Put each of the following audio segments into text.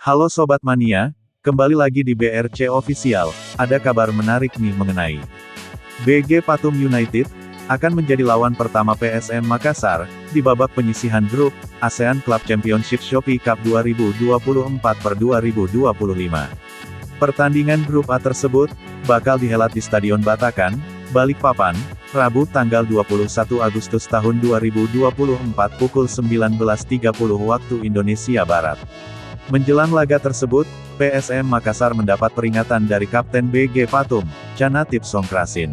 Halo Sobat Mania, kembali lagi di BRC Official. Ada kabar menarik nih mengenai BG Pathum United, akan menjadi lawan pertama PSM Makassar, di babak penyisihan grup, ASEAN Club Championship Shopee Cup 2024/2025. Pertandingan grup A tersebut, bakal dihelat di Stadion Batakan, Balikpapan, Rabu tanggal 21 Agustus tahun 2024 pukul 19.30 waktu Indonesia Barat. Menjelang laga tersebut, PSM Makassar mendapat peringatan dari Kapten BG Pathum, Chanatip Songkrasin.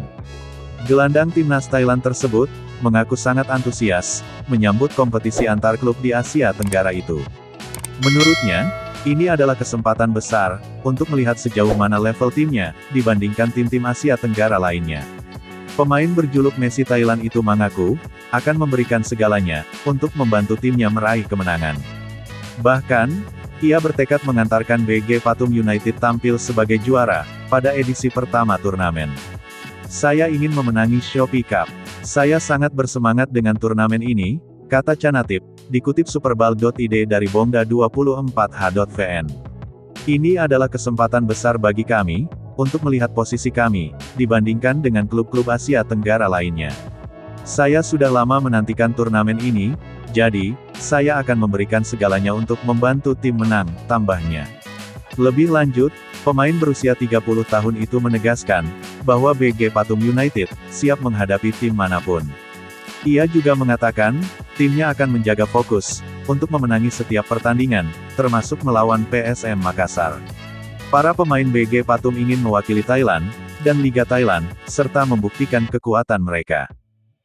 Gelandang timnas Thailand tersebut, mengaku sangat antusias, menyambut kompetisi antar klub di Asia Tenggara itu. Menurutnya, ini adalah kesempatan besar, untuk melihat sejauh mana level timnya, dibandingkan tim-tim Asia Tenggara lainnya. Pemain berjuluk Messi Thailand itu mengaku, akan memberikan segalanya, untuk membantu timnya meraih kemenangan. Bahkan, ia bertekad mengantarkan BG Pathum United tampil sebagai juara, pada edisi pertama turnamen. Saya ingin memenangi Shopee Cup. Saya sangat bersemangat dengan turnamen ini, kata Chanatip, dikutip Superball.id dari Bongda24h.vn. Ini adalah kesempatan besar bagi kami, untuk melihat posisi kami, dibandingkan dengan klub-klub Asia Tenggara lainnya. Saya sudah lama menantikan turnamen ini, jadi, saya akan memberikan segalanya untuk membantu tim menang, tambahnya. Lebih lanjut, pemain berusia 30 tahun itu menegaskan, bahwa BG Pathum United, siap menghadapi tim manapun. Ia juga mengatakan, timnya akan menjaga fokus, untuk memenangi setiap pertandingan, termasuk melawan PSM Makassar. Para pemain BG Pathum ingin mewakili Thailand, dan Liga Thailand, serta membuktikan kekuatan mereka.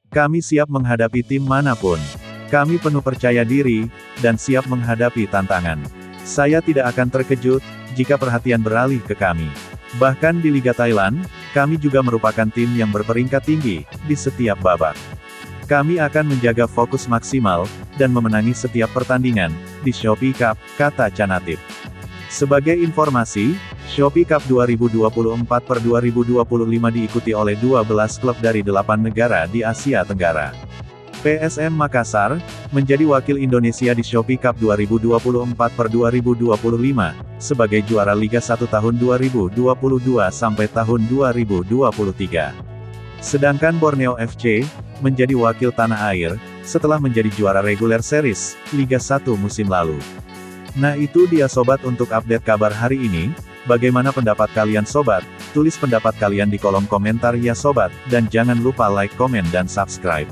Kami siap menghadapi tim manapun. Kami penuh percaya diri, dan siap menghadapi tantangan. Saya tidak akan terkejut, jika perhatian beralih ke kami. Bahkan di Liga Thailand, kami juga merupakan tim yang berperingkat tinggi, di setiap babak. Kami akan menjaga fokus maksimal, dan memenangi setiap pertandingan, di Shopee Cup, kata Chanatip. Sebagai informasi, Shopee Cup 2024/2025 diikuti oleh 12 klub dari 8 negara di Asia Tenggara. PSM Makassar, menjadi wakil Indonesia di Shopee Cup 2024/2025, sebagai juara Liga 1 tahun 2022 sampai tahun 2023. Sedangkan Borneo FC, menjadi wakil tanah air, setelah menjadi juara reguler series, Liga 1 musim lalu. Nah itu dia sobat untuk update kabar hari ini, bagaimana pendapat kalian sobat? Tulis pendapat kalian di kolom komentar ya sobat, dan jangan lupa like, komen dan subscribe.